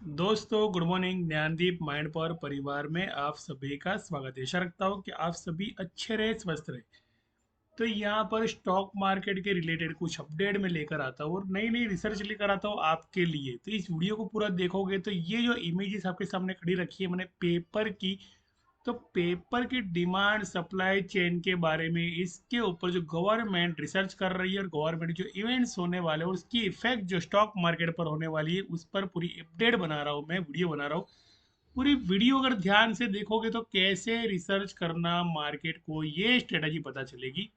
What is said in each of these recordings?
दोस्तों good morning. Gyandeep mind power परिवार में आप सभी का स्वागत है। आशा रखता हूँ कि आप सभी अच्छे रहे, स्वस्थ रहे। तो यहाँ पर स्टॉक मार्केट के रिलेटेड कुछ अपडेट में लेकर आता हूँ और नई नई रिसर्च लेकर आता हूँ आपके लिए। तो इस वीडियो को पूरा देखोगे तो ये जो इमेजेस आपके सामने खड़ी रखी है मैंने पेपर की, तो पेपर की डिमांड सप्लाई चेन के बारे में, इसके ऊपर जो गवर्नमेंट रिसर्च कर रही है और गवर्नमेंट जो इवेंट्स होने वाले हैं और उसकी इफेक्ट जो स्टॉक मार्केट पर होने वाली है उस पर पूरी अपडेट बना रहा हूँ, मैं वीडियो बना रहा हूँ। पूरी वीडियो अगर ध्यान से देखोगे तो कैसे रिसर्च करना मार्केट को, ये स्ट्रेटजी पता चलेगी।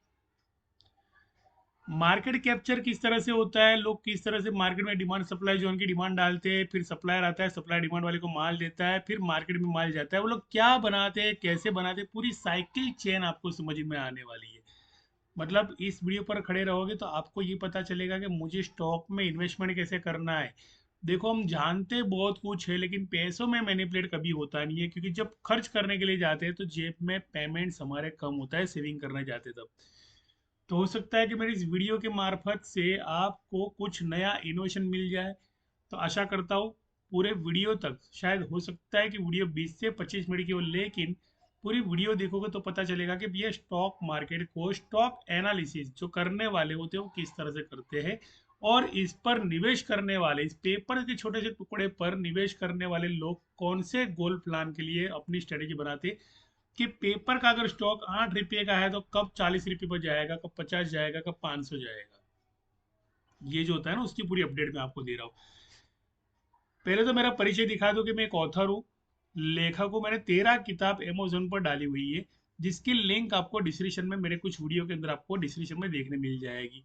मार्केट कैप्चर किस तरह से होता है, लोग किस तरह से मार्केट में डिमांड सप्लाई जोन की डिमांड डालते हैं, फिर सप्लायर आता है, सप्लाई डिमांड वाले को माल देता है, फिर मार्केट में माल जाता है, वो लोग क्या बनाते हैं, कैसे बनाते हैं, पूरी साइकिल चेन आपको समझ में आने वाली है। मतलब इस वीडियो पर खड़े रहोगे तो आपको ये पता चलेगा कि मुझे स्टॉक में इन्वेस्टमेंट कैसे करना है। देखो, हम जानते बहुत कुछ है लेकिन पैसों में मैनिपुलेट कभी होता नहीं है, क्योंकि जब खर्च करने के लिए जाते हैं तो जेब में पेमेंट्स हमारे कम होता है, सेविंग करने जाते तब। तो हो सकता है कि मेरी इस वीडियो के मार्फत से आपको कुछ नया इनोवेशन मिल जाए। तो आशा करता हूँ पूरे वीडियो तक, शायद हो सकता है कि वीडियो 20 से 25 मिनट की हो, लेकिन पूरी वीडियो देखोगे तो पता चलेगा कि भैया स्टॉक मार्केट को स्टॉक एनालिसिस जो करने वाले होते हैं वो किस तरह से करते हैं, और इस पर निवेश करने वाले, इस पेपर के छोटे से टुकड़े पर निवेश करने वाले लोग कौन से गोल प्लान के लिए अपनी स्ट्रेटेजी बनाते हैं, कि पेपर का अगर स्टॉक 8 रुपये का है तो कब 40 रुपये पर जाएगा, कब 50 जाएगा, कब 500 जाएगा। ये जो होता है ना, उसकी पूरी अपडेट मैं आपको दे रहा हूँ। पहले तो मेरा परिचय दिखा दो कि मैं एक ऑथर हूँ, लेखक हूँ। मैंने 13 किताब अमेजोन पर डाली हुई है, जिसकी लिंक आपको डिस्क्रिप्शन में, मेरे कुछ वीडियो के अंदर आपको डिस्क्रिप्शन में देखने मिल जाएगी।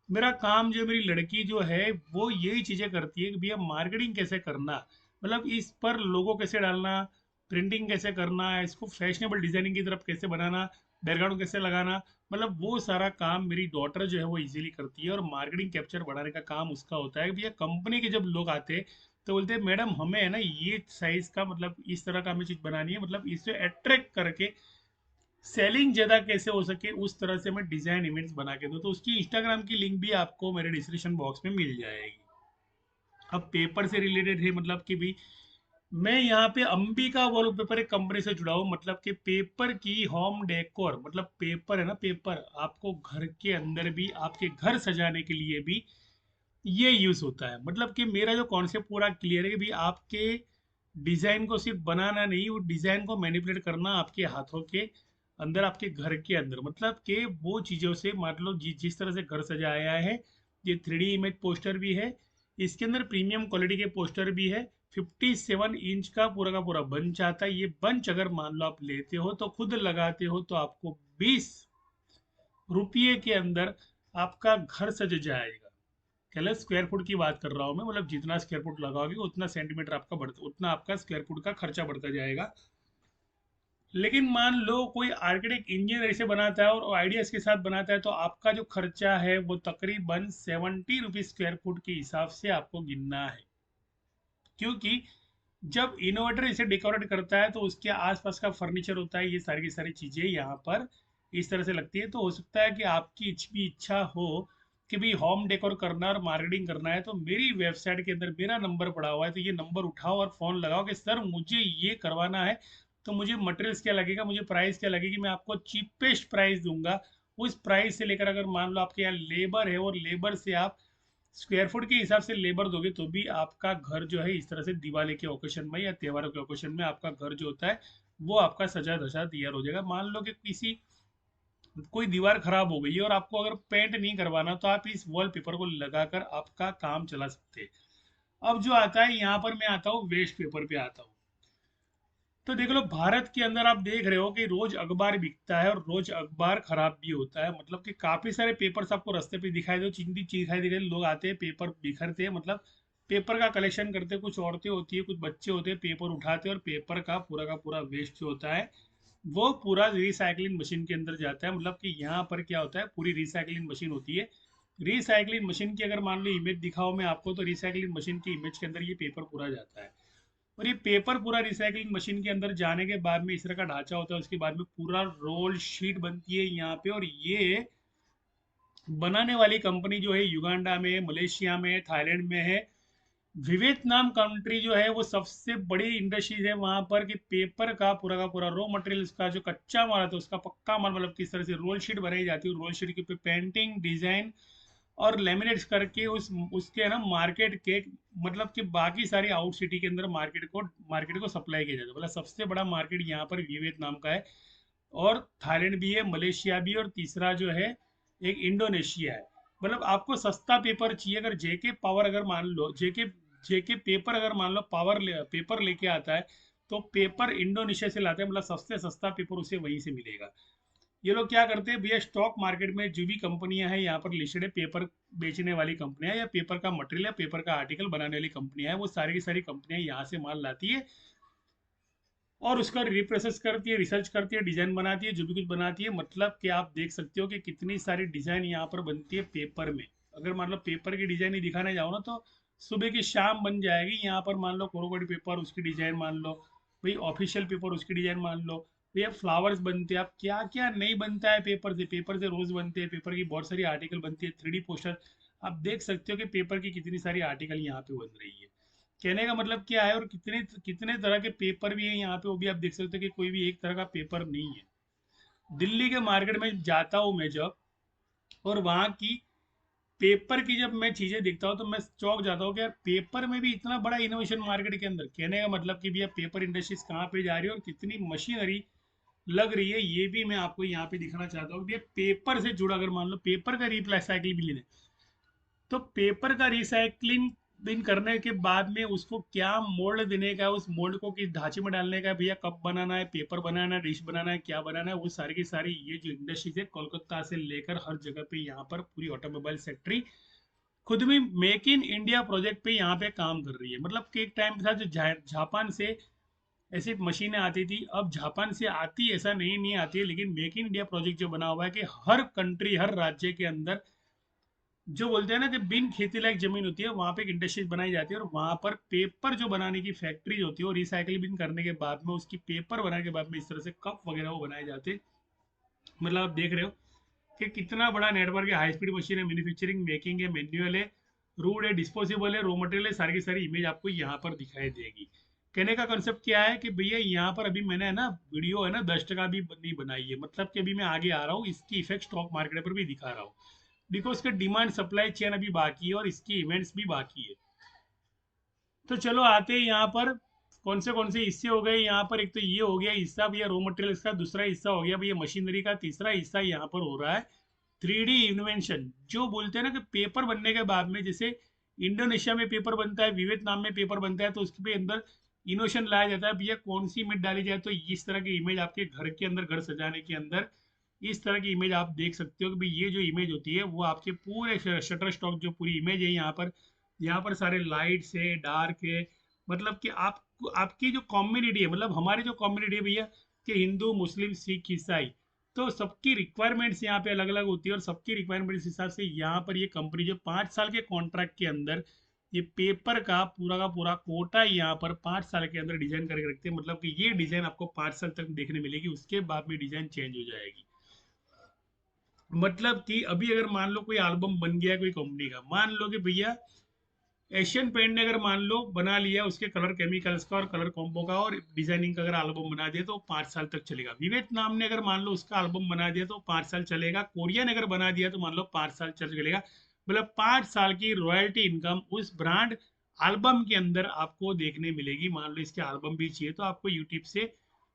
मेरा काम जो है, मेरी लड़की जो है वो यही चीज़ें करती है कि भैया मार्केटिंग कैसे करना, मतलब इस पर लोगो कैसे डालना, प्रिंटिंग कैसे करना, इसको फैशनेबल डिजाइनिंग की तरफ कैसे बनाना, बैकग्राउंड कैसे लगाना, मतलब वो सारा काम मेरी डॉटर जो है वो इजीली करती है। और मार्केटिंग कैप्चर बढ़ाने का काम उसका होता है कि भैया कंपनी के जब लोग आते हैं तो बोलते हैं मैडम हमें है ना ये साइज का, मतलब इस तरह का हमें चीज़ बनानी है, मतलब इसे अट्रैक्ट करके सेलिंग ज़्यादा कैसे हो सके उस तरह से मैं डिज़ाइन इमेज बना के दूँ। तो उसकी इंस्टाग्राम की लिंक भी आपको मेरे डिस्क्रिप्शन बॉक्स में मिल जाएगी। अब पेपर से रिलेटेड है, मतलब कि भी मैं यहाँ पे अंबिका वॉलपेपर एक कंपनी से जुड़ा हूँ, मतलब कि पेपर की होम डेकोर, मतलब पेपर है ना, पेपर आपको घर के अंदर भी, आपके घर सजाने के लिए भी ये यूज होता है। मतलब कि मेरा जो कॉन्सेप्ट पूरा क्लियर है कि भाई आपके डिजाइन को सिर्फ बनाना नहीं, वो डिजाइन को मैनिपुलेट करना आपके हाथों के अंदर, आपके घर के अंदर, मतलब कि वो चीजों से, मान लो जिस तरह से घर सजाया है, ये 3D इमेज पोस्टर भी है, इसके अंदर प्रीमियम क्वालिटी के पोस्टर भी है। 57 इंच का पूरा बंच आता है। ये बंच अगर मान लो आप लेते हो तो खुद लगाते हो तो आपको 20 रुपये के अंदर आपका घर सज जाएगा। चलो स्क्वायर फुट की बात कर रहा हूँ मैं, मतलब जितना स्क्वायर फुट लगाओगे उतना सेंटीमीटर आपका बढ़ता, उतना आपका स्क्वायर फुट का खर्चा बढ़ता जाएगा। लेकिन मान लो कोई आर्किटेक्ट इंजीनियर ऐसे बनाता है और आइडियाज के साथ बनाता है तो आपका जो खर्चा है वो तकरीबन 70 रुपीज स्क्वायर फुट के हिसाब से आपको गिनना है। क्योंकि जब इनोवेटर इसे डेकोरेट करता है तो उसके आसपास का फर्नीचर होता है, ये सारी की सारी चीजें यहाँ पर इस तरह से लगती है। तो हो सकता है कि आपकी भी इच्छा हो कि भाई होम डेकोर करना और मार्केटिंग करना है, तो मेरी वेबसाइट के अंदर मेरा नंबर पड़ा हुआ है, तो ये नंबर उठाओ और फोन लगाओ कि सर मुझे ये करवाना है। तो मुझे मटेरियल्स क्या लगेगा, मुझे प्राइस क्या लगेगी, मैं आपको चीपेस्ट प्राइस दूंगा। उस प्राइस से लेकर, अगर मान लो आपके यहाँ लेबर है और लेबर से आप स्क्वायर फुट के हिसाब से लेबर दोगे तो भी आपका घर जो है इस तरह से दिवाली के ओकेशन में या त्योहारों के ओकेशन में आपका घर जो होता है वो आपका सजा धजा तैयार हो जाएगा। मान लो कि किसी, कोई दीवार खराब हो गई है और आपको अगर पेंट नहीं करवाना तो आप इस वॉलपेपर को लगाकर आपका काम चला सकते हैं। अब जो आता है यहाँ पर, मैं आता हूँ वेस्ट पेपर पे आता हूँ। तो देख लो, भारत के अंदर आप देख रहे हो कि रोज अखबार बिकता है और रोज अखबार खराब भी होता है। मतलब कि काफी सारे पेपर्स आपको रास्ते पे दिखाई दे, चिंदी दिखाई दे, लोग आते हैं पेपर बिखरते हैं, मतलब पेपर का कलेक्शन करते हैं। कुछ औरतें होती है, कुछ बच्चे होते हैं, पेपर उठाते हैं और पेपर का पूरा वेस्ट जो होता है वो पूरा रिसाइकलिंग मशीन के अंदर जाता है। मतलब कि यहाँ पर क्या होता है, पूरी रिसाइकलिंग मशीन होती है। रिसाइकलिंग मशीन की अगर मान लो इमेज दिखाओ मैं आपको, तो रिसाइकलिंग मशीन की इमेज के अंदर ये पेपर पूरा जाता है। और ये पेपर पूरा रिसाइकलिंग मशीन के अंदर जाने के बाद में इस तरह का ढांचा होता है, उसके बाद में पूरा रोल शीट बनती है यहाँ पे। और ये बनाने वाली कंपनी जो है युगांडा में, मलेशिया में, थाईलैंड में है। वियतनाम कंट्री जो है वो सबसे बड़ी इंडस्ट्रीज है वहां पर, कि पेपर का पूरा रॉ मटेरियल, उसका जो कच्चा माल है तो उसका पक्का माल, मतलब किस तरह से रोल शीट बनाई जाती है, रोल शीट के ऊपर पेंटिंग डिजाइन और लेमिनेट्स करके उसके है ना मार्केट के, मतलब कि बाकी सारी आउट सिटी के अंदर मार्केट को सप्लाई किया जाता है। मतलब सबसे बड़ा मार्केट यहाँ पर वियतनाम का है, और थाईलैंड भी है, मलेशिया भी है, और तीसरा जो है एक इंडोनेशिया है। मतलब आपको सस्ता पेपर चाहिए, अगर जेके पावर, अगर मान लो जेके पेपर अगर मान लो पेपर लेके आता है, तो पेपर इंडोनेशिया से लाते हैं, मतलब सस्ते सस्ता पेपर उसे वहीं से मिलेगा। ये लोग क्या करते हैं भैया, स्टॉक मार्केट में जो भी कंपनियां हैं यहाँ पर लिस्टेड है, पेपर बेचने वाली कंपनियां या पेपर का मटेरियल या पेपर का आर्टिकल बनाने वाली कंपनियां हैं, वो सारी की सारी कंपनियां यहाँ से माल लाती है और उसका रिप्रोसेस करती है, रिसर्च करती है, डिजाइन बनाती है, जो भी कुछ बनाती है। मतलब कि आप देख सकते हो कि कितनी सारी डिजाइन यहाँ पर बनती है पेपर में। अगर मान लो पेपर की डिजाइन ही दिखाने जाओ ना, तो सुबह की शाम बन जाएगी। यहाँ पर मान लो कोरोकोडी पेपर, उसकी डिजाइन मान लो, भाई ऑफिशियल पेपर उसकी डिजाइन मान लो, भैया फ्लावर्स बनते हैं, आप क्या क्या नहीं बनता है पेपर से रोज बनते हैं, पेपर की बहुत सारी आर्टिकल बनती है, 3D पोस्टर। आप देख सकते हो कि पेपर की कितनी सारी आर्टिकल यहाँ पे बन रही है। कहने का मतलब क्या है, और कितने कितने तरह के पेपर भी हैं यहाँ पे, वो भी आप देख सकते हो कि कोई भी एक तरह का पेपर नहीं है। दिल्ली के मार्केट में जाता हूँ मैं जब, और वहाँ की पेपर की जब मैं चीज़ें देखता हूँ, तो मैं चौंक जाता हूँ कि यार पेपर में भी इतना बड़ा इनोवेशन मार्केट के अंदर। कहने का मतलब कि भैया पेपर इंडस्ट्रीज कहाँ पे जा रही है और कितनी मशीनरी लग रही है, ये भी मैं आपको यहाँ पे दिखाना चाहता हूँ। भैया पेपर से जुड़ा, अगर मान लो पेपर का रिसाइकिल भी लेना, तो पेपर का रिसाइकलिंग दिन करने के बाद में उसको क्या मोल्ड देने का है, उस मोल्ड को किस ढांचे में डालने का है, भैया कप बनाना है, पेपर बनाना है, डिश बनाना है, क्या बनाना है, वो सारी की सारी ये जो इंडस्ट्रीज है कोलकाता से लेकर हर जगह पे यहाँ पर पूरी ऑटोमोबाइल सेक्ट्री खुद में मेक इन इंडिया प्रोजेक्ट पे यहाँ पे काम कर रही है। मतलब कि एक टाइम था जो जापान से ऐसी मशीनें आती थी, अब जापान से आती, ऐसा नहीं आती है, लेकिन मेक इन इंडिया प्रोजेक्ट जो बना हुआ है कि हर कंट्री हर राज्य के अंदर जो बोलते हैं ना कि बिन खेती लायक जमीन होती है, वहां पे एक इंडस्ट्रीज बनाई जाती है, और वहां पर पेपर जो बनाने की फैक्ट्री होती है, और रिसाइकिल बिन करने के बाद में उसकी पेपर बनाने के बाद में इस तरह से कप वगैरह वो बनाए जाते हैं। मतलब आप देख रहे हो कि कितना बड़ा नेटवर्क है, हाई स्पीड मशीन है, मैन्युफैक्चरिंग मेकिंग है, मैनुअल है, रूड है, डिस्पोजेबल है, रॉ मटेरियल है, सारी की सारी इमेज आपको यहाँ पर दिखाई देगी। कहने का कंसेप्ट क्या है कि भैया यहाँ पर अभी मैंने है ना वीडियो है ना 10 टका भी नहीं बनाई है, मतलब कि अभी मैं आगे आ रहा हूँ, इसकी इफेक्ट स्टॉक मार्केट पर भी दिखा रहा हूँ, बिकॉज का डिमांड सप्लाई चेन अभी बाकी है और इसकी इवेंट्स भी बाकी है। तो चलो आते हैं यहाँ पर, कौन से हिस्से हो गए यहाँ पर। एक तो ये हो गया हिस्सा भैया रॉ मटेरियल्स का, दूसरा हिस्सा हो गया भैया मशीनरी का, तीसरा हिस्सा यहाँ पर हो रहा है 3D इन्वेंशन। जो बोलते हैं ना कि पेपर बनने के बाद में, जैसे इंडोनेशिया में पेपर बनता है, वियतनाम में पेपर बनता है, तो उसके अंदर इनोवेशन लाया जाता है भैया कौन सी इमेज डाली जाए, तो इस तरह की इमेज आपके घर के अंदर, घर सजाने के अंदर इस तरह की इमेज आप देख सकते हो कि भाई ये जो इमेज होती है वो आपके पूरे शटर स्टॉक जो पूरी इमेज है यहाँ पर सारे लाइट्स है, डार्क है, मतलब कि आप आपकी जो कम्युनिटी है, मतलब हमारी जो कम्युनिटी है भैया, कि हिंदू मुस्लिम सिख ईसाई, तो सबकी रिक्वायरमेंट्स यहाँ पे अलग अलग होती है, और सबकी रिक्वायरमेंट्स हिसाब से यहाँ पर ये कंपनी जो 5 साल के कॉन्ट्रैक्ट के अंदर ये पेपर का पूरा कोटा यहाँ पर 5 साल के अंदर डिजाइन करके रखते हैं। मतलब कि ये डिजाइन आपको 5 साल तक देखने मिलेगी, उसके बाद में डिजाइन चेंज हो जाएगी। मतलब कि अभी अगर मान लो कोई एल्बम बन गया कोई कंपनी का, मान लो कि भैया एशियन पेंट ने अगर मान लो बना लिया उसके कलर केमिकल्स का और कलर कॉम्बो का और डिजाइनिंग का, अगर एल्बम बना दिया तो 5 साल तक चलेगा। वियतनाम ने अगर मान लो उसका एल्बम बना दिया तो 5 साल चलेगा। कोरिया ने अगर बना दिया तो मान लो 5 साल चलेगा। मतलब 5 साल की रॉयल्टी इनकम उस ब्रांड एल्बम के अंदर आपको देखने मिलेगी। मान लो इसके एल्बम भी चाहिए तो आपको यूट्यूब से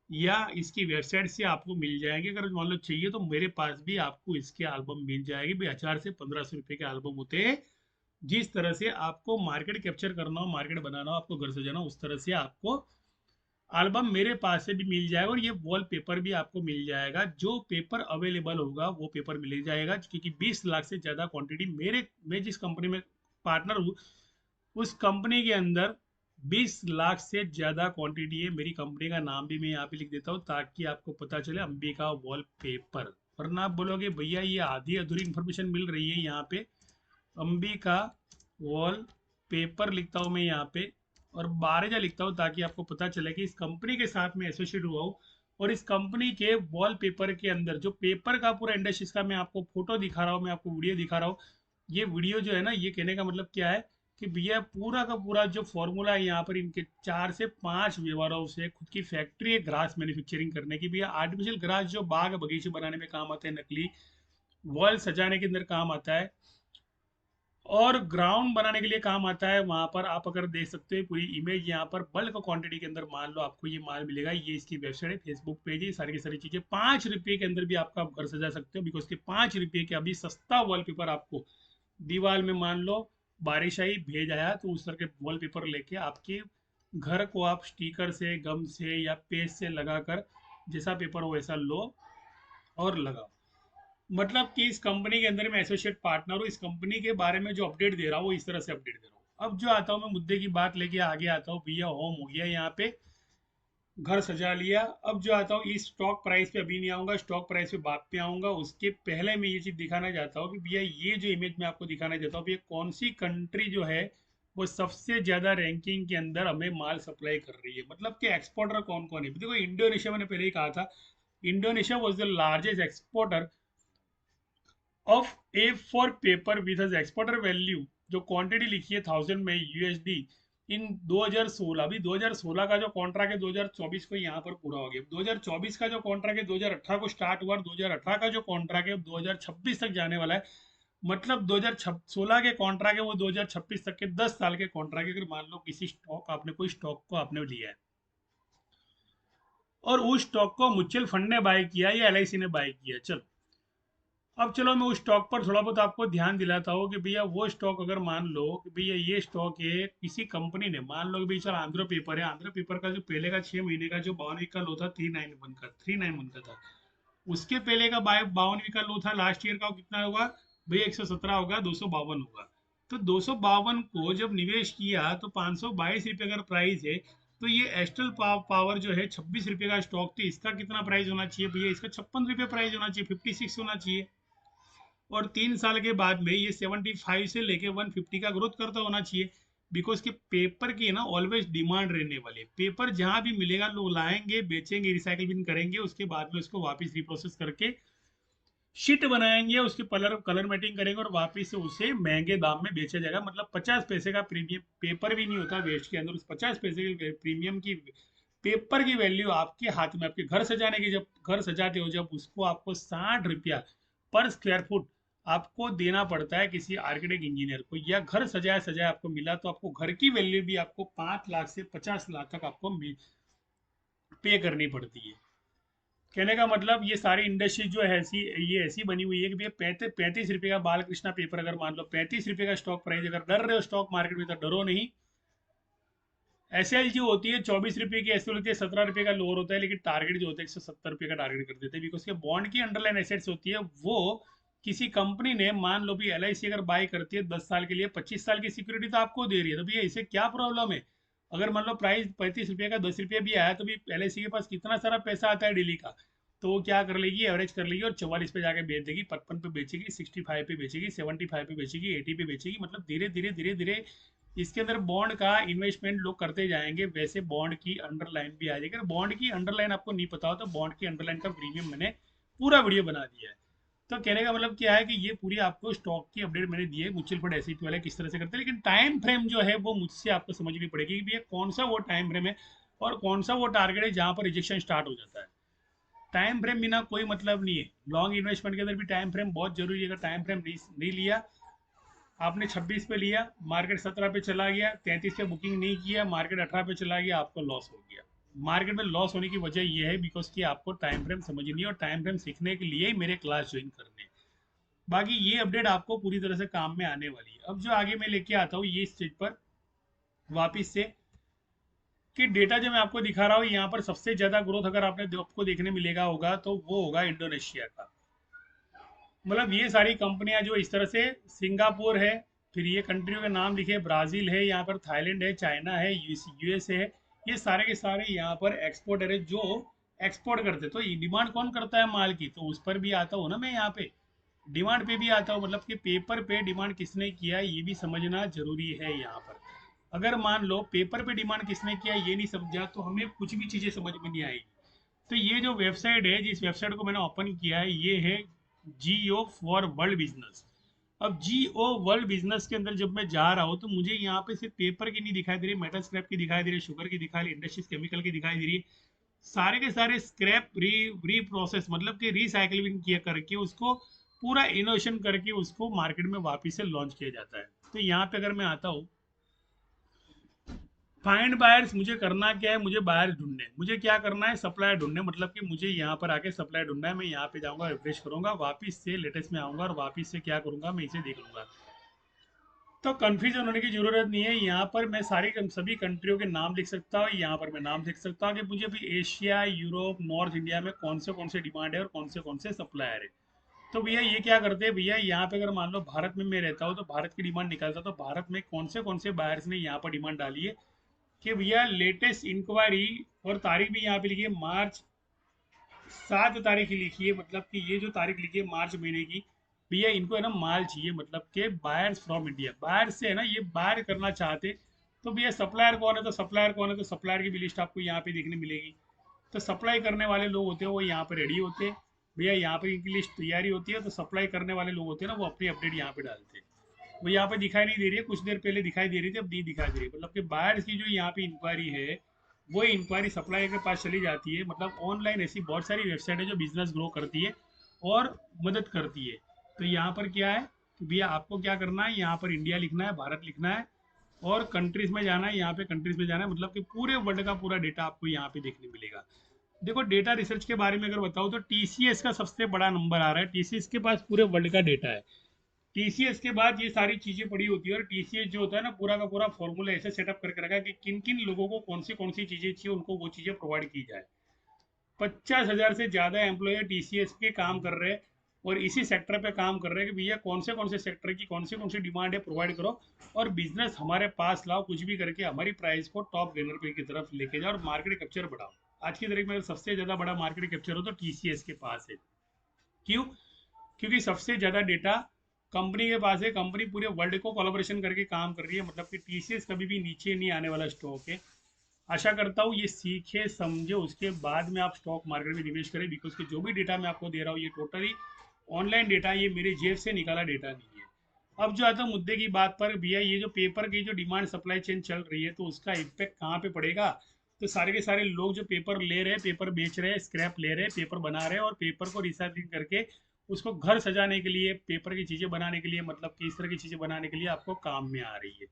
या इसकी वेबसाइट से आपको मिल जाएंगे। अगर मान लो चाहिए तो मेरे पास भी आपको इसके एल्बम मिल जाएगी भाई। 1000 से 1500 रुपए के एल्बम होते हैं। जिस तरह से आपको मार्केट कैप्चर करना हो, मार्केट बनाना हो, आपको घर सजाना हो, उस तरह से आपको एल्बम मेरे पास से भी मिल जाएगा। और ये वॉल पेपर भी आपको मिल जाएगा, जो पेपर अवेलेबल होगा वो पेपर मिल जाएगा, क्योंकि 20 लाख से ज़्यादा क्वांटिटी मैं जिस कंपनी में पार्टनर हूँ उस कंपनी के अंदर 20 लाख से ज़्यादा क्वांटिटी है। मेरी कंपनी का नाम भी मैं यहाँ पे लिख देता हूँ ताकि आपको पता चले, अंबिका वॉल पेपर। वरना आप बोलोगे भैया ये आधी अधूरी इन्फॉर्मेशन मिल रही है यहाँ पे। अंबिका वॉल पेपर लिखता हूँ मैं यहाँ पे, और बारेजा लिखता हूँ ताकि आपको पता चले कि इस कंपनी के साथ मैं एसोसिएट हुआ हूँ। और इस कंपनी के वॉल पेपर के अंदर जो पेपर का पूरा इंडस्ट्रीज का मैं आपको फोटो दिखा रहा हूँ, मैं आपको वीडियो दिखा रहा हूँ। ये वीडियो जो है ना, ये कहने का मतलब क्या है कि भैया पूरा का पूरा जो फॉर्मूला है यहाँ पर इनके 4 से 5 वेयर हाउस है, खुद की फैक्ट्री है ग्रास मैन्युफैक्चरिंग करने की। भैया आर्टिफिशियल ग्रास जो बाग बगीचे बनाने में काम आता है, नकली वॉल सजाने के अंदर काम आता है और ग्राउंड बनाने के लिए काम आता है। वहां पर आप अगर देख सकते हो पूरी इमेज, यहाँ पर बल्क क्वांटिटी के अंदर मान लो आपको ये माल मिलेगा। ये इसकी वेबसाइट है, फेसबुक पेज है, सारी की सारी चीजें 5 रुपये के अंदर भी आपका आप घर सजा सकते हो, बिकॉज के 5 रुपये के अभी सस्ता वॉलपेपर आपको दीवार में मान लो बारिश आई भेज आया तो उस तरह के वॉलपेपर लेके आपके घर को आप स्टिकर से, गम से या पेज से लगाकर जैसा पेपर हो वैसा लो और लगाओ। मतलब कि इस कंपनी के अंदर मैं एसोसिएट पार्टनर हूँ, इस कंपनी के बारे में जो अपडेट दे रहा हूँ वो इस तरह से अपडेट दे रहा हूँ। अब जो आता हूँ मैं मुद्दे की बात लेके आगे आता हूँ। भैया होम हो गया, यहाँ पे घर सजा लिया। अब जो आता हूँ इस स्टॉक प्राइस पे अभी नहीं आऊंगा, स्टॉक प्राइस पे बाद पे आऊंगा। उसके पहले मैं ये चीज दिखाना चाहता हूँ कि भैया ये जो इमेज मैं आपको दिखाना चाहता हूँ, भैया कौन सी कंट्री जो है वो सबसे ज्यादा रैंकिंग के अंदर हमें माल सप्लाई कर रही है, मतलब कि एक्सपोर्टर कौन कौन है। देखो इंडोनेशिया, मैंने पहले ही कहा था, Indonesia was the largest exporter of A for paper with exporter value. जो क्वांटिटी लिखी है 1000 में यूएसडी इन 2016। अभी 2016 का जो कॉन्ट्रैक्ट है 2024 को यहाँ पर पूरा हो गया। 2024 का जो कॉन्ट्रैक्ट है 2018 को स्टार्ट हुआ, 2018 का जो कॉन्ट्रैक्ट है 2026 तक जाने वाला है। मतलब 2016 के कॉन्ट्रैक्ट है वो 2026 तक के 10 साल के कॉन्ट्रैक्ट है। अगर मान लो किसी स्टॉक आपने, कोई स्टॉक को आपने लिया है और उस स्टॉक को म्यूचुअल फंड ने बाय किया या एलआईसी ने बाय किया, चलो अब चलो मैं उस स्टॉक पर थोड़ा बहुत आपको ध्यान दिलाता हूँ कि भैया वो स्टॉक अगर मान लो कि भैया ये स्टॉक है किसी कंपनी ने, मान लो कि भैया चल आंध्र पेपर है, आंध्र पेपर का जो पहले का 6 महीने का जो 52 का लो था 391 का था। उसके पहले का 52 का लो था लास्ट ईयर का, वो कितना होगा भैया, 117 होगा, 252 होगा। तो 252 को जब निवेश किया तो 522 रुपये अगर प्राइस है, तो ये एस्ट्रल पावर जो है 26 रुपये का स्टॉक, तो इसका कितना प्राइस होना चाहिए भैया, इसका 56 रुपये प्राइस होना चाहिए, 56 होना चाहिए। और 3 साल के बाद में ये 75 से लेके 150 का ग्रोथ करता होना चाहिए। बिकॉज के पेपर की ना ऑलवेज डिमांड रहने वाली है। पेपर जहां भी मिलेगा लोग लाएंगे, बेचेंगे, रिसाइकिल बिन करेंगे, उसके बाद में उसको वापस रिप्रोसेस करके शीट बनाएंगे, उसके कलर कलर मेटिंग करेंगे और वापस से उसे महंगे दाम में बेचा जाएगा। मतलब 50 पैसे का प्रीमियम पेपर भी नहीं होता वेस्ट के अंदर, उस 50 पैसे के प्रीमियम की पेपर की वैल्यू आपके हाथ में, आपके घर सजाने की, जब घर सजाते हो जब उसको आपको 60 रुपया पर स्क्वायर फुट आपको देना पड़ता है किसी आर्किटेक्ट इंजीनियर को, या घर सजाया सजाया आपको मिला तो आपको घर की वैल्यू भी आपको 5 लाख से 50 लाख तक आपको पे करनी पड़ती है। कहने का मतलब ये सारी इंडस्ट्री जो है ऐसी, ये ऐसी बनी हुई है कि भैया 35 रुपये का बालकृष्णा पेपर अगर मान लो 35 रुपये का स्टॉक प्राइस, अगर डर रहे हो स्टॉक मार्केट में तो डरो नहीं। एसएल जो होती है 24 रुपये की, एसएल होती है 17 रुपये का लोअर होता है, लेकिन टारगेट जो होता है 170 रुपये का टारगेट कर देते हैं। बिकॉज के बॉन्ड की अंडरलाइन एसेट्स होती है वो, किसी कंपनी ने मान लो भी एलआईसी अगर बाय करती है 10 साल के लिए, 25 साल की सिक्योरिटी तो आपको दे रही है, तो भैया इसे क्या प्रॉब्लम है। अगर मान लो प्राइस 35 रुपये का 10 रुपये भी आया तो भी एलआईसी के पास कितना सारा पैसा आता है डेली का, तो वो क्या कर लेगी, एवरेज कर लेगी और 44 पे जाके बेच देगी, 55 पे बेचेगी, 65 पे बेचेगी, 75 पे बेचेगी, 80 पे बेचेगी। मतलब धीरे धीरे धीरे धीरे इसके अंदर बॉन्ड का इन्वेस्टमेंट लोग करते जाएंगे, वैसे बॉन्ड की अंडरलाइन भी आ जाएगी। अगर बॉन्ड की अंडरलाइन आपको नहीं पता हो तो बॉन्ड की अंडरलाइन का प्रीमियम मैंने पूरा वीडियो बना दिया है। तो कहने का मतलब क्या है कि ये पूरी आपको स्टॉक की अपडेट मैंने दी है, म्यूचुअल फंड एसआईपी वाले किस तरह से करते हैं। लेकिन टाइम फ्रेम जो है वो मुझसे आपको समझनी पड़ेगी कि भैया कौन सा वो टाइम फ्रेम है और कौन सा वो टारगेट है जहां पर रिजेक्शन स्टार्ट हो जाता है। टाइम फ्रेम बिना कोई मतलब नहीं है। लॉन्ग इन्वेस्टमेंट के अंदर भी टाइम फ्रेम बहुत जरूरी है। अगर टाइम फ्रेम नहीं लिया आपने, 26 पे लिया, मार्केट 17 पे चला गया, 33 पे बुकिंग नहीं किया, मार्केट 18 पे चला गया, आपको लॉस हो गया। मार्केट में लॉस होने की वजह यह है बिकॉज कि आपको टाइम फ्रेम समझनी है और टाइम फ्रेम सीखने के लिए ही मेरे क्लास ज्वाइन करने हैं। बाकी ये अपडेट आपको पूरी तरह से काम में आने वाली है। अब जो आगे मैं लेके आता हूँ ये स्टेज पर वापिस से, कि डेटा जो मैं आपको दिखा रहा हूँ यहाँ पर सबसे ज्यादा ग्रोथ अगर आपको देखने मिलेगा होगा तो वो होगा इंडोनेशिया का। मतलब ये सारी कंपनियां जो इस तरह से, सिंगापुर है, फिर ये कंट्रियों के नाम लिखे, ब्राजील है, यहाँ पर थाईलैंड है, चाइना है, यूएसए है, ये सारे के सारे यहाँ पर एक्सपोर्टर है जो एक्सपोर्ट करते। तो ये डिमांड कौन करता है माल की, तो उस पर भी आता हूँ ना मैं, यहाँ पे डिमांड पे भी आता हूँ। मतलब कि पेपर पे डिमांड किसने किया ये भी समझना जरूरी है यहाँ पर। अगर मान लो पेपर पे डिमांड किसने किया ये नहीं समझा तो हमें कुछ भी चीजें समझ में नहीं आएगी। तो ये जो वेबसाइट है, जिस वेबसाइट को मैंने ओपन किया है, ये है जियो फॉर वर्ल्ड बिजनेस। अब GO वर्ल्ड बिजनेस के अंदर जब मैं जा रहा हूँ तो मुझे यहाँ पे सिर्फ पेपर की नहीं दिखाई दे रही, मेटल स्क्रैप की दिखाई दे रही, शुगर की दिखाई दे रही, इंडस्ट्रीज केमिकल की दिखाई दे रही है। सारे के सारे स्क्रैप रीप्रोसेस मतलब कि रिसाइकलिंग किया करके उसको पूरा इनोवेशन करके उसको मार्केट में वापस से लॉन्च किया जाता है। तो यहाँ पे अगर मैं आता हूँ, फाइंड बायर्स, मुझे करना क्या है, मुझे बायर ढूंढने, मुझे क्या करना है, सप्लायर ढूंढने, मतलब कि मुझे यहाँ पर आके सप्लायर ढूंढना है। मैं यहाँ पे जाऊँगा, रिफ्रेश करूँगा, वापस से लेटेस्ट में आऊँगा और वापस से क्या करूँगा, मैं इसे देख लूँगा। तो कन्फ्यूजन होने की जरूरत नहीं है। यहाँ पर मैं सभी कंट्रियों के नाम लिख सकता हूँ। यहाँ पर मैं नाम लिख सकता हूँ कि मुझे अभी एशिया, यूरोप, नॉर्थ इंडिया में कौन से डिमांड है और कौन से सप्लायर है। तो भैया ये क्या करते हैं, भैया यहाँ पे अगर मान लो भारत में मैं रहता हूँ तो भारत की डिमांड निकालता, तो भारत में कौन से बायर्स ने यहाँ पर डिमांड डाली है, कि भैया लेटेस्ट इंक्वायरी, और तारीख भी यहाँ पे लिखी है मार्च 7 तारीख की लिखी है, मतलब कि ये जो तारीख लिखी है मार्च महीने की, भैया इनको है ना माल चाहिए, मतलब कि बायर्स फ्रॉम इंडिया, बायर से है ना, ये बायर करना चाहते। तो भैया सप्लायर कौन है, तो सप्लायर कौन है, तो सप्लायर की भी लिस्ट आपको यहाँ पे देखने मिलेगी। तो सप्लाई करने वाले लोग होते हैं वो यहाँ पे रेडी होते हैं, भैया यहाँ पे इनकी लिस्ट तैयारी होती है, तो सप्लाई करने वाले लोग होते हैं ना वो अपनी अपडेट यहाँ पे डालते हैं। वो यहाँ पे दिखाई नहीं दे रही है, कुछ देर पहले दिखाई दे रही थी, अब नहीं दिखाई दे रही है। मतलब कि बायर्स की जो यहाँ पे इंक्वायरी है, वो इंक्वायरी सप्लायर के पास चली जाती है। मतलब ऑनलाइन ऐसी बहुत सारी वेबसाइट है जो बिजनेस ग्रो करती है और मदद करती है। तो यहाँ पर क्या है कि भैया आपको क्या करना है, यहाँ पर इंडिया लिखना है, भारत लिखना है, और कंट्रीज में जाना है, यहाँ पे कंट्रीज में जाना है, मतलब कि पूरे वर्ल्ड का पूरा डेटा आपको यहाँ पे देखने मिलेगा। देखो डेटा रिसर्च के बारे में अगर बताऊँ तो TCS का सबसे बड़ा नंबर आ रहा है, TCS के पास पूरे वर्ल्ड का डेटा है। TCS के बाद ये सारी चीजें पड़ी होती है, और TCS जो होता है ना पूरा का पूरा फॉर्मूला ऐसे सेटअप करके रखा है कि किन किन लोगों को कौन सी चीजें चाहिए, उनको वो चीजें प्रोवाइड की जाए। 50,000 से ज्यादा एम्प्लॉय TCS के काम कर रहे हैं, और इसी सेक्टर पे काम कर रहे हैं कि भैया कौन से सेक्टर की कौन सी डिमांड है, प्रोवाइड करो और बिजनेस हमारे पास लाओ, कुछ भी करके हमारी प्राइस को टॉप गेनर पे की तरफ लेके जाओ और मार्केट कैप्चर बढ़ाओ। आज की तारीख में अगर सबसे ज्यादा बड़ा मार्केट कैप्चर हो तो TCS के पास है। क्यों? क्योंकि सबसे ज़्यादा डेटा कंपनी के पास है, कंपनी पूरे वर्ल्ड को कोलाबोरेशन करके काम कर रही है, मतलब कि TCS कभी भी नीचे नहीं आने वाला स्टॉक है। आशा करता हूँ ये सीखे समझे उसके बाद में आप स्टॉक मार्केट में निवेश करें, बिकॉज कि जो भी डेटा मैं आपको दे रहा हूँ ये टोटली ऑनलाइन डेटा है, ये मेरे जेब से निकाला डेटा नहीं है। अब जो आता है मुद्दे की बात पर, भैया ये जो पेपर की जो डिमांड सप्लाई चेन चल रही है तो उसका इम्पेक्ट कहाँ पे पड़ेगा। तो सारे के सारे लोग जो पेपर ले रहे हैं, पेपर बेच रहे हैं, स्क्रैप ले रहे हैं, पेपर बना रहे हैं, और पेपर को रिसाइकलिंग करके उसको घर सजाने के लिए, पेपर की चीज़ें बनाने के लिए, मतलब कि इस तरह की चीज़ें बनाने के लिए आपको काम में आ रही है।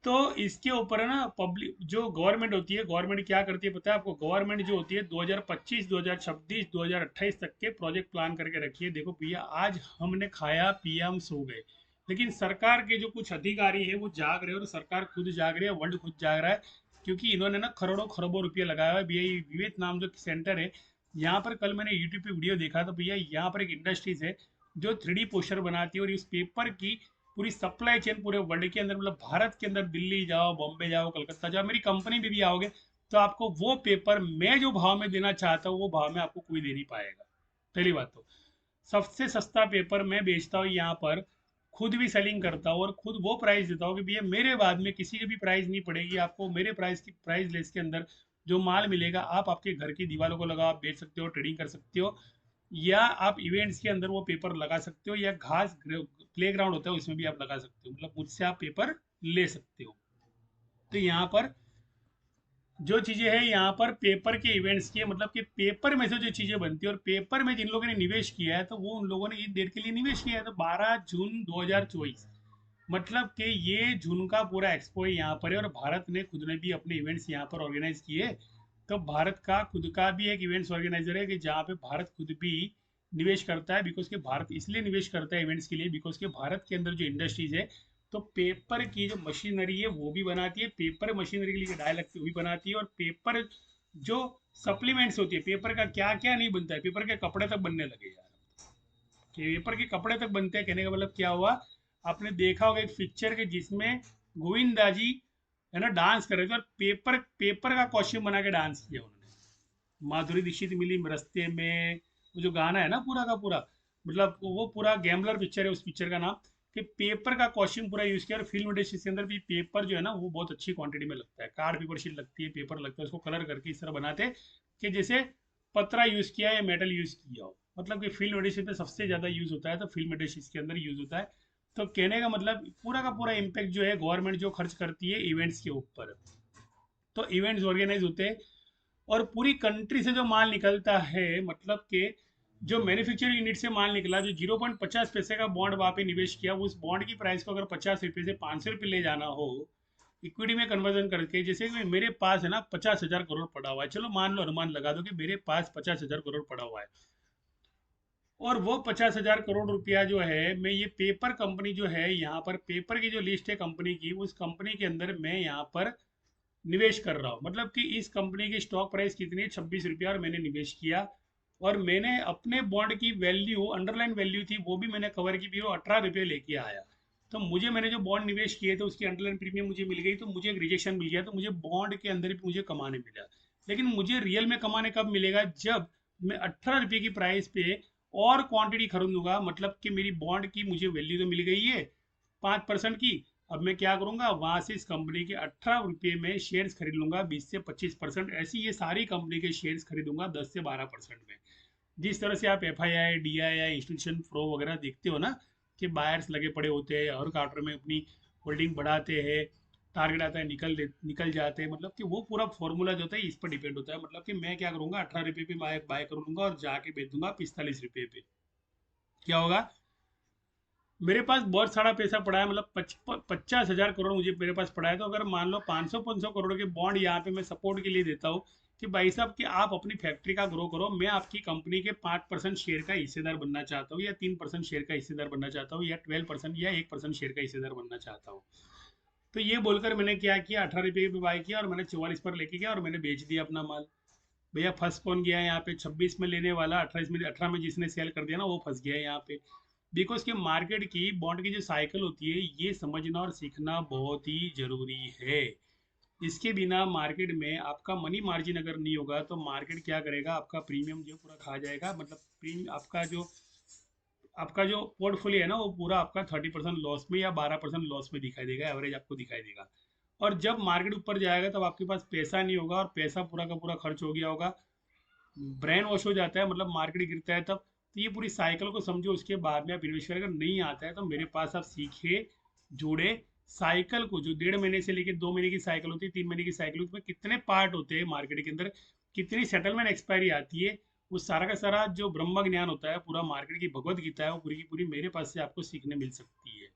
तो इसके ऊपर है ना पब्लिक जो गवर्नमेंट होती है, गवर्नमेंट क्या करती है पता है आपको, गवर्नमेंट जो होती है 2025, 2026, 2028 तक के प्रोजेक्ट प्लान करके रखी है। देखो भैया आज हमने खाया पिया हम सो गए, लेकिन सरकार के जो कुछ अधिकारी है वो जाग रहे हैं, और सरकार खुद जाग रही है, वर्ल्ड खुद जाग रहा है, क्योंकि इन्होंने ना करोड़ों खरबों रुपये लगाया हुआ है। भैया ये विवेक नाम जो सेंटर है, यहाँ पर कल मैंने यूट्यूब पे वीडियो देखा था, भैया यहाँ पर एक इंडस्ट्रीज है जो 3D पोस्टर बनाती है, और इस पेपर की पूरी सप्लाई चेन पूरे वर्ल्ड के अंदर, मतलब भारत के अंदर दिल्ली जाओ, बॉम्बे जाओ, कलकत्ता जाओ, मेरी कंपनी में भी आओगे तो आपको वो पेपर मैं जो भाव में देना चाहता हूँ वो भाव में आपको कोई दे नहीं पाएगा। पहली बात तो सबसे सस्ता पेपर मैं बेचता हूँ यहाँ पर, खुद भी सेलिंग करता हूँ और खुद वो प्राइस देता हूँ कि भैया मेरे बाद में किसी की भी प्राइस नहीं पड़ेगी आपको, मेरे प्राइस लेस के अंदर जो माल मिलेगा आप आपके घर की दीवारों को लगाओ, आप बेच सकते हो, ट्रेडिंग कर सकते हो, या आप इवेंट्स के अंदर वो पेपर लगा सकते हो, या घास प्ले ग्राउंड होता है उसमें भी आप लगा सकते हो, मतलब मुझसे आप पेपर ले सकते हो। तो यहाँ पर जो चीजें हैं, यहाँ पर पेपर के इवेंट्स की, मतलब कि पेपर में से जो चीजें बनती है और पेपर में जिन लोगों ने निवेश किया है तो वो उन लोगों ने इस डेट के लिए निवेश किया है, तो 12 जून 2024, मतलब कि ये जून का पूरा एक्सपो है यहाँ पर है, और भारत ने खुद ने भी अपने इवेंट्स यहाँ पर ऑर्गेनाइज किए। तो भारत का खुद का भी एक इवेंट्स ऑर्गेनाइजर है कि जहाँ पे भारत खुद भी निवेश करता है, बिकॉज कि भारत इसलिए निवेश करता है इवेंट्स के लिए, बिकॉज कि भारत के अंदर जो इंडस्ट्रीज है तो पेपर की जो मशीनरी है वो भी बनाती है, पेपर मशीनरी के लिए डाई लगती है वो भी बनाती है, और पेपर जो सप्लीमेंट्स होती है, पेपर का क्या क्या नहीं बनता है, पेपर के कपड़े तक बनने लगे यार, पेपर के कपड़े तक बनते हैं। कहने का मतलब क्या हुआ, आपने देखा होगा एक पिक्चर के जिसमें गोविंदा जी है ना डांस कर रहे थे, और पेपर पेपर का कॉस्ट्यूम बना के डांस किया उन्होंने। माधुरी दीक्षित मिली रास्ते में, वो जो गाना है ना पूरा का पूरा, मतलब वो पूरा गैम्बलर पिक्चर है उस पिक्चर का नाम, कि पेपर का कॉस्ट्यूम पूरा यूज किया। और फिल्म इंडस्ट्री के अंदर भी पेपर जो है ना वो बहुत अच्छी क्वांटिटी में लगता है, कार्ड पेपर शीट लगती है, पेपर लगता है, उसको कलर करके इस तरह बनाते हैं कि जैसे पतरा यूज़ किया या मेटल यूज़ किया हो, मतलब कि फील्ड मेडिसिन पे सबसे ज़्यादा यूज़ होता है, तो फील्ड मेडिसिन के अंदर यूज़ होता है। तो कहने का मतलब पूरा का पूरा इम्पैक्ट जो है गवर्नमेंट जो खर्च करती है इवेंट्स के ऊपर, तो इवेंट्स ऑर्गेनाइज होते हैं और पूरी कंट्री से जो माल निकलता है, मतलब कि जो मैन्युफैक्चरिंग यूनिट से माल निकला, जो 0.50 पैसे का बॉन्ड वहाँ पे निवेश किया, उस बॉन्ड की प्राइस को अगर 50 रुपये से 500 रुपये ले जाना हो इक्विटी में कन्वर्जन करके, जैसे कि मेरे पास है ना 50,000 करोड़ पड़ा हुआ है, चलो मान लो अनुमान लगा दो कि मेरे पास 50,000 करोड़ पड़ा हुआ है, और वो 50,000 करोड़ रुपया जो है मैं ये पेपर कंपनी जो है यहाँ पर पेपर की जो लिस्ट है कंपनी की, उस कंपनी के अंदर मैं यहाँ पर निवेश कर रहा हूँ। मतलब कि इस कंपनी की स्टॉक प्राइस कितनी है, 26 रुपया, और मैंने निवेश किया और मैंने अपने बॉन्ड की वैल्यू, अंडरलाइन वैल्यू थी वो भी मैंने कवर की भी, वो 18 रुपये लेके आया। तो मुझे, मैंने जो बॉन्ड निवेश किए थे उसकी अंडरलाइन प्रीमियम मुझे मिल गई, तो मुझे एक रिजेक्शन मिल गया, तो मुझे बॉन्ड के अंदर भी मुझे कमाने मिला। लेकिन मुझे रियल में कमाने कब मिलेगा, जब मैं 18 रुपये की प्राइस पे और क्वांटिटी खरीदूंगा, मतलब कि मेरी बॉन्ड की मुझे वैल्यू तो मिल गई है 5% की। अब मैं क्या करूंगा, वहां से इस कंपनी के 18 रुपये में शेयर्स खरीद लूंगा 20 से 25%, ऐसी ये सारी कंपनी के शेयर्स खरीदूंगा 10 से 12% में। जिस तरह से आप FII, DII, इंस्टीट्यूशन प्रो वगैरह देखते हो ना, कि बायर्स लगे पड़े होते हैं हर क्वार्टर में अपनी होल्डिंग बढ़ाते हैं, टारगेट आता है निकल जाते हैं, मतलब कि वो पूरा फॉर्मूला जो होता है इस पर डिपेंड होता है। मतलब कि मैं क्या करूंगा, 18 रुपये पे बाय कर लूंगा और जाके बेच दूंगा 45 रुपये पे। क्या होगा, मेरे पास बहुत सारा पैसा पड़ा है, मतलब 50,000 करोड़ मुझे मेरे पास पड़ा है। तो अगर मान लो 500-500 करोड़ के बॉन्ड यहाँ पे मैं सपोर्ट के लिए देता हूँ कि भाई साहब कि आप अपनी फैक्ट्री का ग्रो करो, मैं आपकी कंपनी के 5% शेयर का हिस्सेदार बनना चाहता हूँ, या 3% शेयर का हिस्सेदार बनना चाहता हूँ, या 12% या 1% शेयर का हिस्सेदार बनना चाहता हूँ। तो ये बोलकर मैंने क्या किया, 18 रुपये पे बाय किया और मैंने 44 पर लेके गया और मैंने बेच दिया अपना माल। भैया फंस कौन गया यहाँ पे, 26 में लेने वाला 18 में जिसने सेल कर दिया ना वो फंस गया यहाँ पे। बिकॉज कि मार्केट की बॉन्ड की जो साइकिल होती है ये समझना और सीखना बहुत ही जरूरी है। इसके बिना मार्केट में आपका मनी मार्जिन अगर नहीं होगा तो मार्केट क्या करेगा, आपका प्रीमियम जो पूरा खा जाएगा। मतलब प्रीमियम आपका जो पोर्टफोलियो है ना वो पूरा आपका 30% लॉस में या 12% लॉस में दिखाई देगा, एवरेज आपको दिखाई देगा। और जब मार्केट ऊपर जाएगा तब आपके पास पैसा नहीं होगा और पैसा पूरा का पूरा खर्च हो गया होगा, ब्रेन वॉश हो जाता है, मतलब मार्केट गिरता है तब। तो ये पूरी साइकिल को समझो, उसके बाद में आप इन्वेस्ट करें। अगर नहीं आता है तो मेरे पास आप सीखे, जुड़े, साइकिल को जो 1.5 महीने से लेकर 2 महीने की साइकिल होती है, 3 महीने की साइकिल होती है, उसमें कितने पार्ट होते हैं मार्केट के अंदर, कितनी सेटलमेंट एक्सपायरी आती है, वो सारा का सारा जो ब्रह्म ज्ञान होता है, पूरा मार्केट की भगवत गीता है, वो पूरी की पूरी मेरे पास से आपको सीखने मिल सकती है।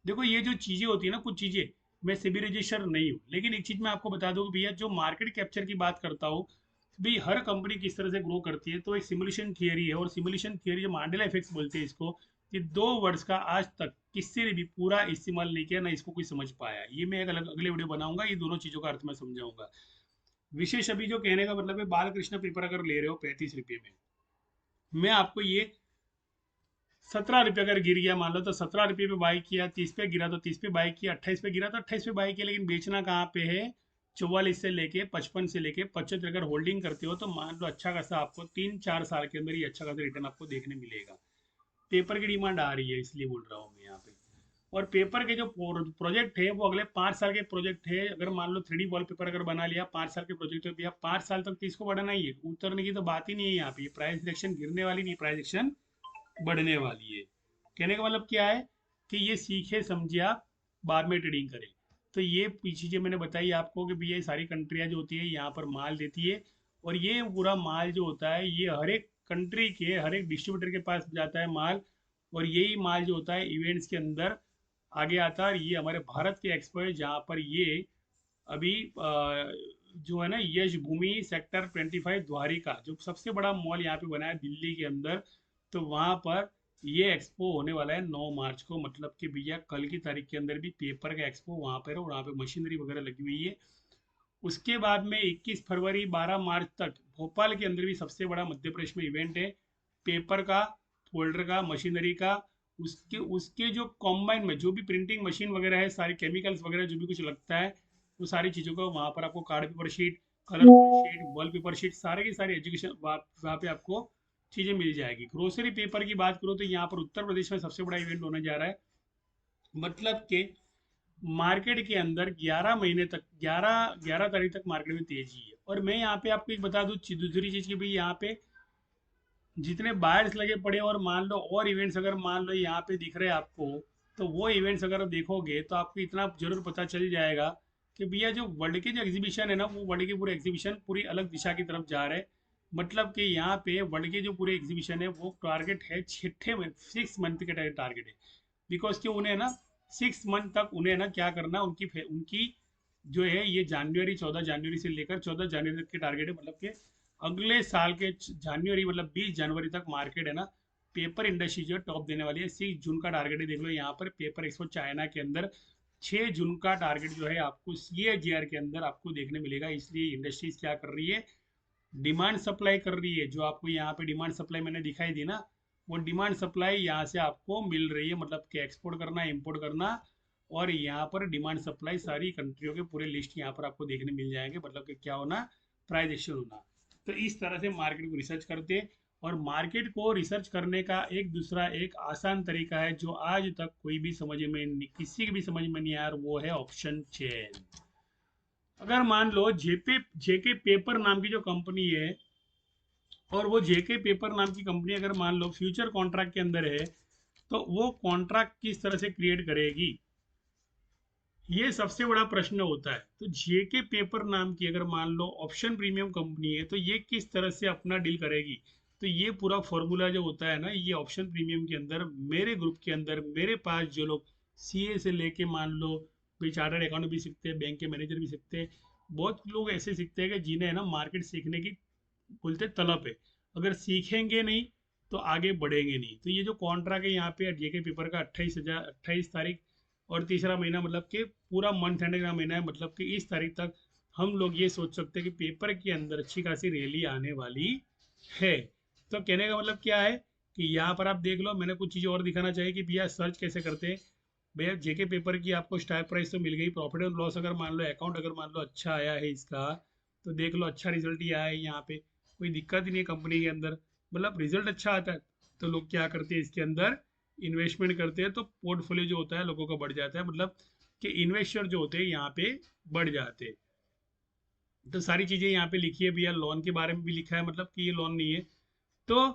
देखो ये जो चीज़ें होती है ना, कुछ चीज़ें, मैं सेबी रजिस्टर नहीं हूँ, लेकिन एक चीज़ मैं आपको बता दूँ कि भैया जो मार्केट कैप्चर की बात करता हूँ, भाई हर कंपनी किस तरह से ग्रो करती है, तो एक सिमुलेशन थियरी है, और सिमुलेशन थियरी जो मांडेला इफेक्ट्स बोलते हैं इसको, कि 2 वर्ष का आज तक किसी ने भी पूरा इस्तेमाल नहीं किया ना इसको कोई समझ पाया। ये मैं एक अलग अगले वीडियो बनाऊंगा, ये दोनों चीज़ों का अर्थ मैं समझाऊंगा। विशेष अभी जो कहने का मतलब है, बालकृष्ण पेपर अगर ले रहे हो 35 रुपये में, मैं आपको ये 17 रुपये अगर गिर गया मान लो, तो 17 रुपये पे बाई किया, 30 पे गिरा तो 30 पे बाई किया, 28 पे गिरा तो 28 पे बाई किया, लेकिन बेचना कहाँ पे है, 44 से लेके 55 से लेके 75 अगर होल्डिंग करते हो तो मान लो अच्छा खासा आपको 3-4 साल के अंदर ही अच्छा खासा रिटर्न आपको देखने मिलेगा। पेपर की डिमांड आ रही है इसलिए बोल रहा हूँ मैं यहाँ पे। और पेपर के जो प्रोजेक्ट है वो अगले 5 साल के प्रोजेक्ट है। अगर मान लो 3D वॉलपेपर अगर बना लिया, 5 साल के प्रोजेक्ट है, तो 5 साल तक तो इसको बढ़ाना ही है, उतरने की तो बात ही नहीं है यहाँ पे। प्राइस एक्शन गिरने वाली नहीं, प्राइस एक्शन बढ़ने वाली है। कहने का मतलब क्या है कि ये सीखे समझे आप, बाद में ट्रेडिंग करें। तो ये चीज़ें मैंने बताई आपको कि भैया ये सारी कंट्रियाँ जो होती है यहाँ पर माल देती है, और ये पूरा माल जो होता है ये हर एक कंट्री के हर एक डिस्ट्रीब्यूटर के पास जाता है माल, और यही माल जो होता है इवेंट्स के अंदर आगे आता है। और ये हमारे भारत के एक्सपो है जहाँ पर ये अभी जो है ना यश भूमि सेक्टर 25 द्वारिका, जो सबसे बड़ा मॉल यहाँ पे बना है दिल्ली के अंदर, तो वहाँ पर ये एक्सपो होने वाला है 9 मार्च को। मतलब कि भैया कल की तारीख के अंदर भी पेपर का एक्सपो वहाँ पर है, और वहाँ पे मशीनरी वगैरह लगी हुई है। उसके बाद में 21 फरवरी 12 मार्च तक भोपाल के अंदर भी सबसे बड़ा मध्य प्रदेश में इवेंट है, पेपर का, फोल्डर का, मशीनरी का। उसके उसके जो कॉम्बाइन में जो भी प्रिंटिंग मशीन वगैरह है, सारी केमिकल्स वगैरह जो भी कुछ लगता है, वो सारी चीज़ों का वहाँ पर आपको card paper sheet, colourful sheet, wall paper sheet, सारे की सारी एजुकेशन वहाँ पे आपको चीज़ें मिल जाएगी। ग्रोसरी पेपर की बात करो तो यहाँ पर उत्तर प्रदेश में सबसे बड़ा इवेंट होने जा रहा है। मतलब कि मार्केट के अंदर 11 महीने तक 11 तारीख तक मार्केट में तेजी है। और मैं यहाँ पे आपको एक बता दूं दूसरी चीज़ की भाई यहाँ पे जितने बायर्स लगे पड़े हैं, और मान लो और इवेंट्स अगर मान लो यहाँ पे दिख रहे हैं आपको, तो वो इवेंट्स अगर देखोगे तो आपको इतना जरूर पता चल जाएगा कि भैया जो वर्ल्ड के जो एग्जीबिशन है ना, वो वर्ल्ड के पूरे एग्जीबिशन पूरी अलग दिशा की तरफ जा रहे हैं। मतलब कि यहाँ पे वर्ल्ड के जो पूरे एग्जीबिशन है वो टारगेट है 6 मंथ के टारगेट है। बिकॉज कि उन्हें ना 6 मंथ तक उन्हें ना क्या करना, उनकी जो है ये जनवरी 14 जनवरी से लेकर 14 जनवरी तक के टारगेट है। मतलब कि अगले साल के जनवरी मतलब 20 जनवरी तक मार्केट है ना पेपर इंडस्ट्री जो टॉप देने वाली है। 6 जून का टारगेट है, देख लो यहाँ पर पेपर एक्सपो चाइना के अंदर 6 जून का टारगेट जो है आपको CAGR के अंदर आपको देखने मिलेगा। इसलिए इंडस्ट्रीज क्या कर रही है, डिमांड सप्लाई कर रही है। जो आपको यहाँ पे डिमांड सप्लाई मैंने दिखाई दी ना, वो डिमांड सप्लाई यहाँ से आपको मिल रही है। मतलब कि एक्सपोर्ट करना, इंपोर्ट करना, और यहाँ पर डिमांड सप्लाई सारी कंट्रियों के पूरे लिस्ट यहाँ पर आपको देखने मिल जाएंगे। मतलब कि क्या होना, प्राइस एक्शन होना। तो इस तरह से मार्केट को रिसर्च करते। और मार्केट को रिसर्च करने का एक दूसरा एक आसान तरीका है जो आज तक कोई भी समझ में नहीं, किसी की भी समझ में नहीं आया, और वो है ऑप्शन चेन। अगर मान लो जेके पेपर नाम की जो कंपनी है, और वो जेके पेपर नाम की कंपनी अगर मान लो फ्यूचर कॉन्ट्रैक्ट के अंदर है, तो वो कॉन्ट्रैक्ट किस तरह से क्रिएट करेगी, ये सबसे बड़ा प्रश्न होता है। तो जेके पेपर नाम की अगर मान लो ऑप्शन प्रीमियम कंपनी है, तो ये किस तरह से अपना डील करेगी। तो ये पूरा फॉर्मूला जो होता है ना, ये ऑप्शन प्रीमियम के अंदर मेरे ग्रुप के अंदर मेरे पास जो लोग CA से लेके मान लो भाई चार्टर्ड अकाउंट भी सीखते हैं, बैंक के मैनेजर भी सीखते हैं, बहुत लोग ऐसे सीखते हैं कि जिन्हें ना मार्केट सीखने की बोलते तलब है। अगर सीखेंगे नहीं तो आगे बढ़ेंगे नहीं। तो ये जो कॉन्ट्रैक्ट है यहाँ पे जेके पेपर का 28 तारीख और तीसरा महीना, मतलब कि पूरा मंथ एंड का महीना है। मतलब कि इस तारीख तक हम लोग ये सोच सकते हैं कि पेपर के अंदर अच्छी खासी रैली आने वाली है। तो कहने का मतलब क्या है कि यहाँ पर आप देख लो, मैंने कुछ चीज़ और दिखाना चाहिए कि भैया सर्च कैसे करते हैं। भैया जेके पेपर की आपको स्टॉक प्राइस तो मिल गई, प्रॉफिट एंड लॉस अगर मान लो अकाउंट अगर मान लो अच्छा आया है इसका, तो देख लो अच्छा रिजल्ट ही आया है यहाँ पे, कोई दिक्कत ही नहीं है कंपनी के अंदर। मतलब रिजल्ट अच्छा आता है तो लोग क्या करते हैं, इसके अंदर इन्वेस्टमेंट करते हैं, तो पोर्टफोलियो जो होता है लोगों का बढ़ जाता है। मतलब कि इन्वेस्टर जो होते हैं यहाँ पे बढ़ जाते हैं। तो सारी चीज़ें यहाँ पे लिखी है भैया, लोन के बारे में भी लिखा है, मतलब कि ये लोन नहीं है। तो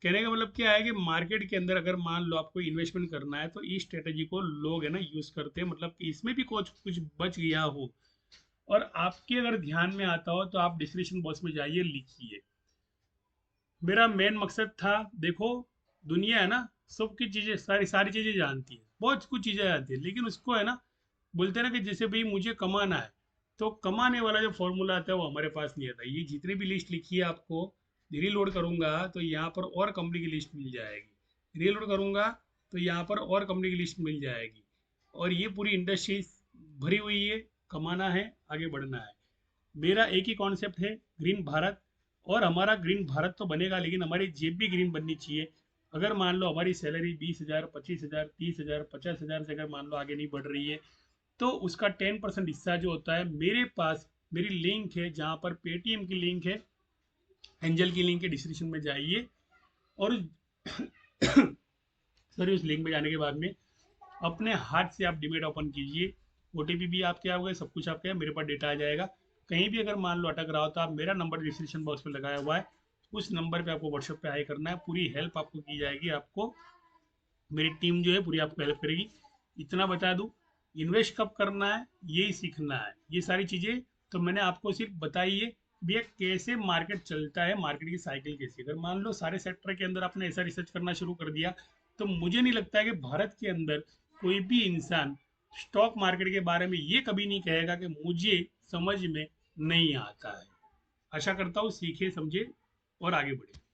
कहने का मतलब क्या है कि मार्केट के अंदर अगर मान लो आपको इन्वेस्टमेंट करना है, तो इस स्ट्रेटेजी को लोग है ना यूज करते हैं। मतलब कि इसमें भी कुछ कुछ बच गया हो और आपके अगर ध्यान में आता हो, तो आप डिस्क्रिप्शन बॉक्स में जाइए, लिखिए। मेरा मेन मकसद था, देखो दुनिया है ना सबकी चीजें सारी सारी चीजें जानती है, बहुत कुछ चीजें जानती है, लेकिन उसको है ना बोलते हैं ना कि जैसे भाई मुझे कमाना है, तो कमाने वाला जो फॉर्मूला आता है वो हमारे पास नहीं आता। ये जितनी भी लिस्ट लिखी है आपको रीलोड करूंगा तो यहाँ पर और कंपनी की लिस्ट मिल जाएगी, रीलोड करूंगा तो यहाँ पर और कंपनी की लिस्ट मिल जाएगी। और ये पूरी इंडस्ट्री भरी हुई है, कमाना है, आगे बढ़ना है। मेरा एक ही कॉन्सेप्ट है, ग्रीन भारत। और हमारा ग्रीन भारत तो बनेगा, लेकिन हमारी जेब भी ग्रीन बननी चाहिए। अगर मान लो हमारी सैलरी 20,000 25,000 30,000 50,000 से अगर मान लो आगे नहीं बढ़ रही है, तो उसका 10% हिस्सा जो होता है मेरे पास, मेरी लिंक है जहाँ पर पेटीएम की लिंक है, एंजल की लिंक है, डिस्क्रिप्शन में जाइए। और सॉरी, उस लिंक में जाने के बाद में अपने हाथ से आप डिमेट ओपन कीजिए। OTP भी आपके आ गए, सब कुछ आपके, मेरे पास डेटा आ जाएगा। कहीं भी अगर मान लो अटक रहा हो तो आप, मेरा नंबर डिस्क्रिप्शन बॉक्स में लगाया हुआ है, उस नंबर पे आपको व्हाट्सएप पे हाई करना है, पूरी हेल्प आपको की जाएगी। आपको मेरी टीम जो है पूरी आपको हेल्प करेगी। इतना बता दूं, इन्वेस्ट कब करना है यही सीखना है, ये सारी चीज़ें तो मैंने आपको सिर्फ बताई है। भैया कैसे मार्केट चलता है, मार्केट की साइकिल कैसी, अगर मान लो सारे सेक्टर के अंदर आपने ऐसा रिसर्च करना शुरू कर दिया, तो मुझे नहीं लगता है कि भारत के अंदर कोई भी इंसान स्टॉक मार्केट के बारे में ये कभी नहीं कहेगा कि मुझे समझ में नहीं आता है। आशा करता हूँ सीखे समझे और आगे बढ़े।